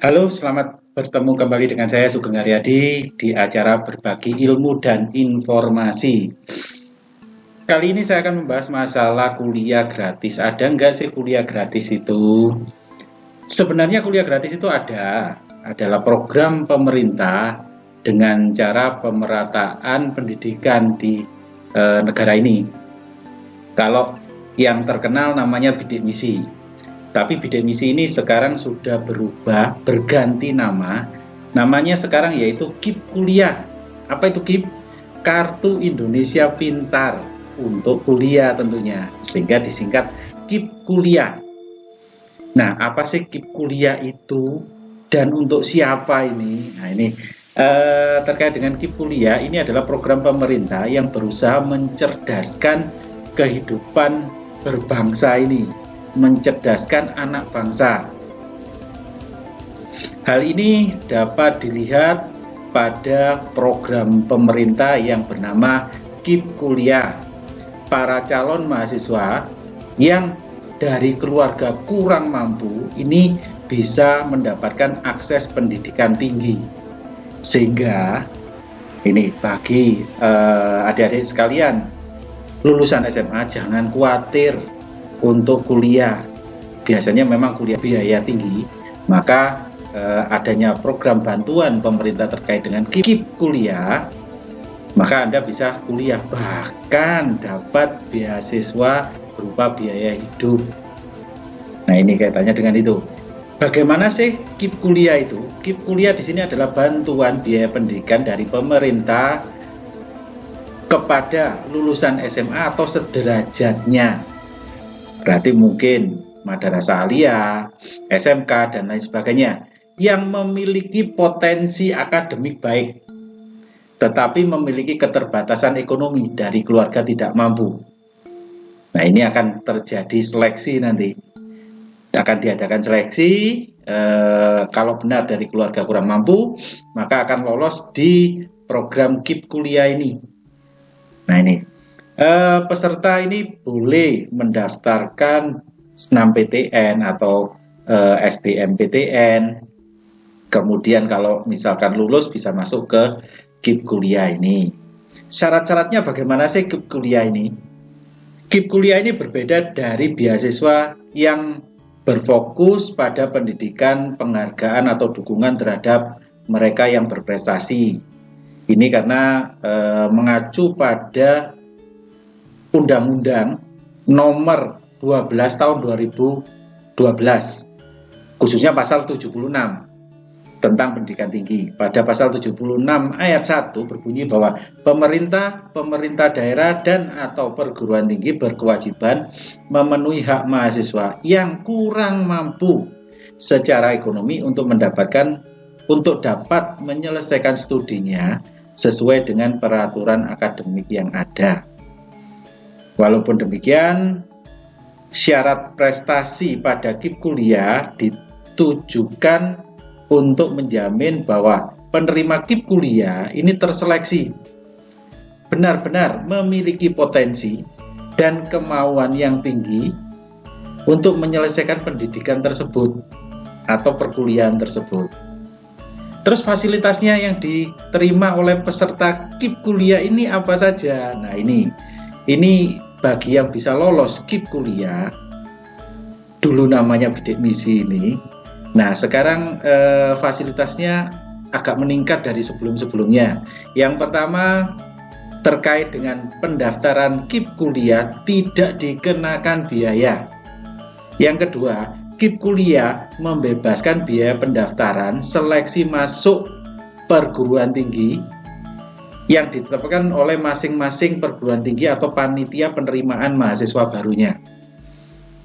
Halo, selamat bertemu kembali dengan saya Sugeng Haryadi di acara Berbagi Ilmu dan Informasi. Kali ini saya akan membahas masalah kuliah gratis. Ada nggak sih kuliah gratis itu? Sebenarnya kuliah gratis itu adalah program pemerintah dengan cara pemerataan pendidikan di negara ini. Kalau yang terkenal namanya bidik misi. Tapi bidik misi ini sekarang sudah berubah, berganti nama. Namanya sekarang yaitu KIP Kuliah. Apa itu KIP? Kartu Indonesia Pintar untuk kuliah tentunya. Sehingga disingkat KIP Kuliah. Nah, apa sih KIP Kuliah itu? Dan untuk siapa ini? Nah, ini terkait dengan KIP Kuliah, ini adalah program pemerintah yang berusaha mencerdaskan kehidupan berbangsa ini, mencerdaskan anak bangsa. Hal ini dapat dilihat pada program pemerintah yang bernama KIP Kuliah. Para calon mahasiswa yang dari keluarga kurang mampu ini bisa mendapatkan akses pendidikan tinggi. Sehingga ini bagi adik-adik sekalian, lulusan SMA jangan khawatir untuk kuliah. Biasanya memang kuliah biaya tinggi, maka adanya program bantuan pemerintah terkait dengan KIP Kuliah, maka Anda bisa kuliah, bahkan dapat beasiswa berupa biaya hidup. Nah, ini kaitannya dengan itu. Bagaimana sih KIP Kuliah itu? KIP Kuliah di sini adalah bantuan biaya pendidikan dari pemerintah kepada lulusan SMA atau sederajatnya. Berarti mungkin madrasah aliyah, SMK, dan lain sebagainya yang memiliki potensi akademik baik, tetapi memiliki keterbatasan ekonomi dari keluarga tidak mampu. Nah, ini akan terjadi seleksi nanti. Akan diadakan seleksi, kalau benar dari keluarga kurang mampu, maka akan lolos di program KIP Kuliah ini. Nah, ini. Peserta ini boleh mendaftarkan SNMPTN atau SBMPTN. Kemudian kalau misalkan lulus bisa masuk ke KIP Kuliah ini. Syarat-syaratnya bagaimana sih KIP Kuliah ini? KIP Kuliah ini berbeda dari beasiswa yang berfokus pada pendidikan, penghargaan atau dukungan terhadap mereka yang berprestasi. Ini karena mengacu pada Undang-Undang nomor 12 tahun 2012, khususnya pasal 76 tentang pendidikan tinggi. Pada pasal 76 ayat 1 berbunyi bahwa pemerintah daerah dan atau perguruan tinggi berkewajiban memenuhi hak mahasiswa yang kurang mampu secara ekonomi untuk dapat menyelesaikan studinya sesuai dengan peraturan akademik yang ada. Walaupun demikian, syarat prestasi pada KIP Kuliah ditujukan untuk menjamin bahwa penerima KIP Kuliah ini terseleksi, benar-benar memiliki potensi dan kemauan yang tinggi untuk menyelesaikan pendidikan tersebut atau perkuliahan tersebut. Terus fasilitasnya yang diterima oleh peserta KIP Kuliah ini apa saja? Nah, ini bagi yang bisa lolos KIP Kuliah, dulu namanya bidik misi ini. Nah, sekarang fasilitasnya agak meningkat dari sebelum-sebelumnya. Yang pertama, terkait dengan pendaftaran KIP Kuliah tidak dikenakan biaya. Yang kedua, KIP Kuliah membebaskan biaya pendaftaran seleksi masuk perguruan tinggi yang ditetapkan oleh masing-masing perguruan tinggi atau panitia penerimaan mahasiswa barunya.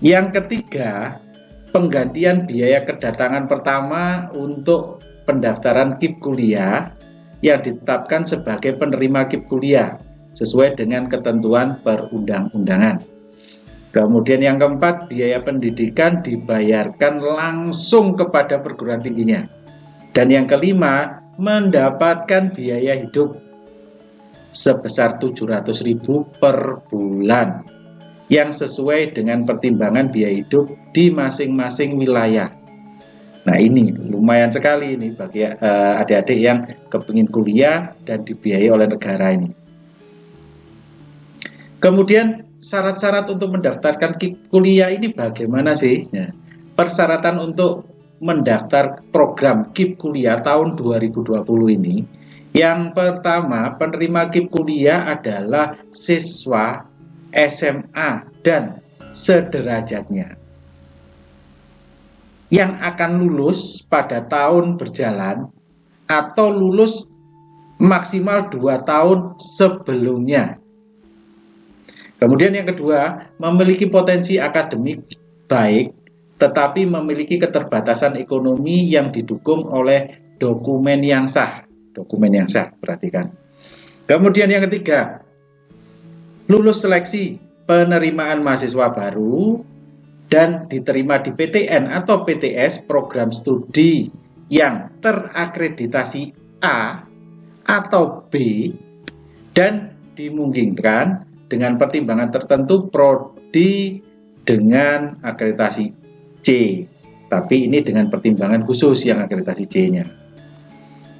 Yang ketiga, penggantian biaya kedatangan pertama untuk pendaftaran KIP Kuliah yang ditetapkan sebagai penerima KIP Kuliah sesuai dengan ketentuan perundang-undangan. Kemudian yang keempat, biaya pendidikan dibayarkan langsung kepada perguruan tingginya. Dan yang kelima, mendapatkan biaya hidup sebesar 700.000 per bulan yang sesuai dengan pertimbangan biaya hidup di masing-masing wilayah. Nah, ini lumayan sekali ini bagi adik-adik yang kepingin kuliah dan dibiayai oleh negara ini. Kemudian syarat-syarat untuk mendaftarkan KIP kuliah ini bagaimana sih? Nah, persyaratan untuk mendaftar program KIP kuliah tahun 2020 ini, yang pertama, penerima KIP kuliah adalah siswa SMA dan sederajatnya yang akan lulus pada tahun berjalan atau lulus maksimal 2 tahun sebelumnya. Kemudian yang kedua, memiliki potensi akademik baik tetapi memiliki keterbatasan ekonomi yang didukung oleh dokumen yang sah. Dokumen yang sah, perhatikan. Kemudian yang ketiga, lulus seleksi penerimaan mahasiswa baru dan diterima di PTN atau PTS program studi yang terakreditasi A atau B dan dimungkinkan dengan pertimbangan tertentu prodi dengan akreditasi C, tapi ini dengan pertimbangan khusus yang akreditasi C-nya.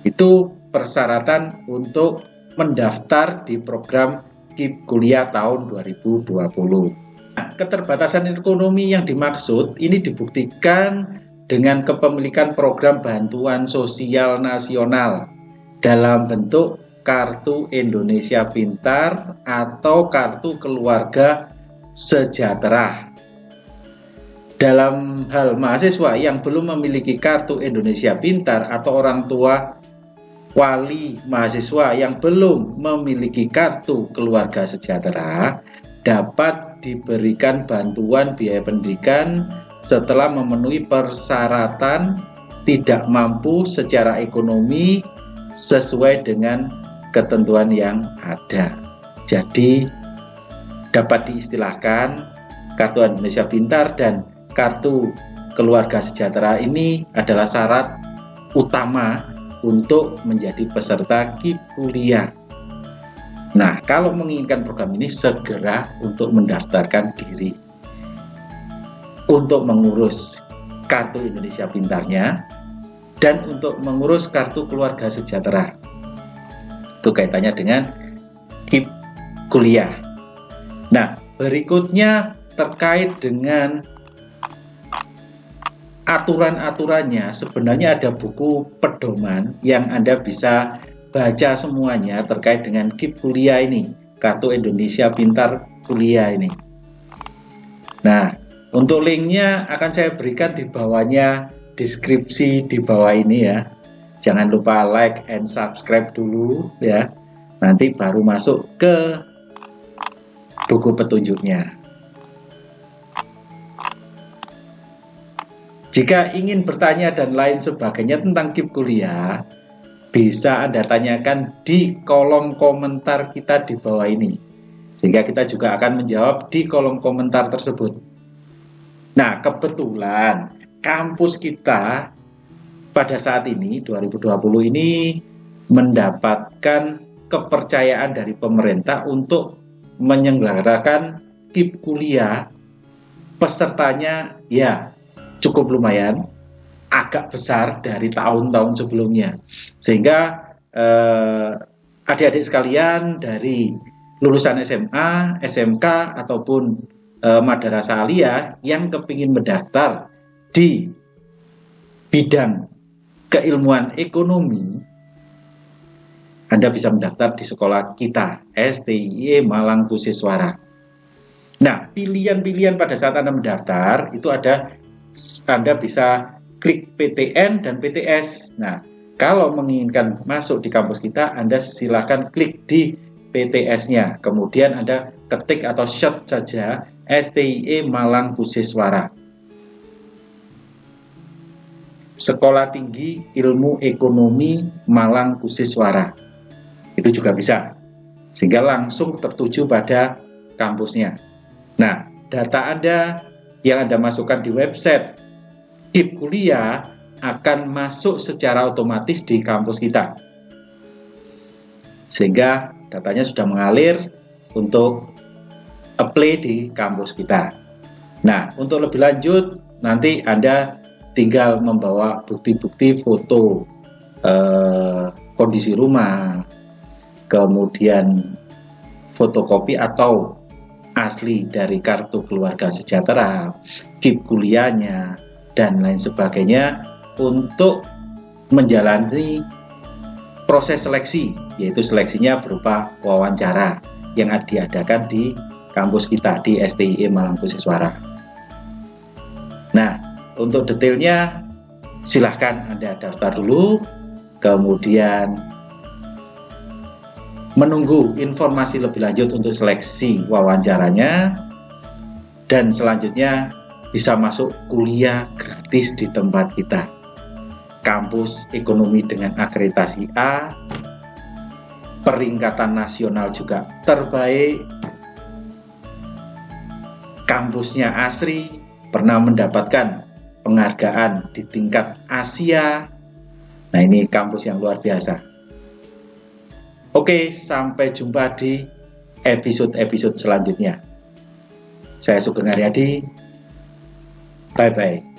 Itu persyaratan untuk mendaftar di program KIP kuliah tahun 2020. Keterbatasan ekonomi yang dimaksud ini dibuktikan dengan kepemilikan program bantuan sosial nasional dalam bentuk Kartu Indonesia Pintar atau Kartu Keluarga Sejahtera. Dalam hal mahasiswa yang belum memiliki Kartu Indonesia Pintar atau orang tua wali mahasiswa yang belum memiliki Kartu Keluarga Sejahtera dapat diberikan bantuan biaya pendidikan setelah memenuhi persyaratan tidak mampu secara ekonomi sesuai dengan ketentuan yang ada. Jadi dapat diistilahkan Kartu Indonesia Pintar dan Kartu Keluarga Sejahtera ini adalah syarat utama untuk menjadi peserta KIP kuliah. Nah, kalau menginginkan program ini segera untuk mendaftarkan diri untuk mengurus Kartu Indonesia Pintarnya dan untuk mengurus Kartu Keluarga Sejahtera. Itu kaitannya dengan KIP kuliah. Nah, berikutnya terkait dengan aturan-aturannya, sebenarnya ada buku pedoman yang Anda bisa baca semuanya terkait dengan KIP kuliah ini, Kartu Indonesia Pintar kuliah ini. Nah, untuk linknya akan saya berikan di bawahnya, deskripsi di bawah ini ya. Jangan lupa like and subscribe dulu ya. Nanti baru masuk ke buku petunjuknya. Jika ingin bertanya dan lain sebagainya tentang KIP kuliah, bisa Anda tanyakan di kolom komentar kita di bawah ini. Sehingga kita juga akan menjawab di kolom komentar tersebut. Nah, kebetulan kampus kita pada saat ini, 2020 ini, mendapatkan kepercayaan dari pemerintah untuk menyelenggarakan KIP kuliah. Pesertanya ya cukup lumayan, agak besar dari tahun-tahun sebelumnya, sehingga adik-adik sekalian dari lulusan SMA, SMK ataupun madrasah aliyah yang kepingin mendaftar di bidang keilmuan ekonomi, Anda bisa mendaftar di sekolah kita, STIE Malang Kusiswara. Nah, pilihan-pilihan pada saat Anda mendaftar itu ada, Anda bisa klik PTN dan PTS. Nah, kalau menginginkan masuk di kampus kita, Anda silakan klik di PTS-nya. Kemudian Anda ketik atau search saja STIE Malang Kusiswara. Sekolah Tinggi Ilmu Ekonomi Malang Kusiswara. Itu juga bisa. Sehingga langsung tertuju pada kampusnya. Nah, data Anda yang Anda masukkan di website KIP kuliah akan masuk secara otomatis di kampus kita. Sehingga datanya sudah mengalir untuk apply di kampus kita. Nah, untuk lebih lanjut nanti Anda tinggal membawa bukti-bukti foto kondisi rumah, kemudian fotokopi atau asli dari kartu keluarga sejahtera, KIP kuliahnya, dan lain sebagainya untuk menjalani proses seleksi, yaitu seleksinya berupa wawancara yang diadakan di kampus kita di STIE Malang-Kusiswara. Nah, untuk detailnya silahkan Anda daftar dulu, kemudian menunggu informasi lebih lanjut untuk seleksi wawancaranya, dan selanjutnya bisa masuk kuliah gratis di tempat kita. Kampus ekonomi dengan akreditasi A, peringkatan nasional juga terbaik, kampusnya asri, pernah mendapatkan penghargaan di tingkat Asia. Nah, ini kampus yang luar biasa. Oke, sampai jumpa di episode-episode selanjutnya. Saya Sugeng Haryadi. Bye-bye.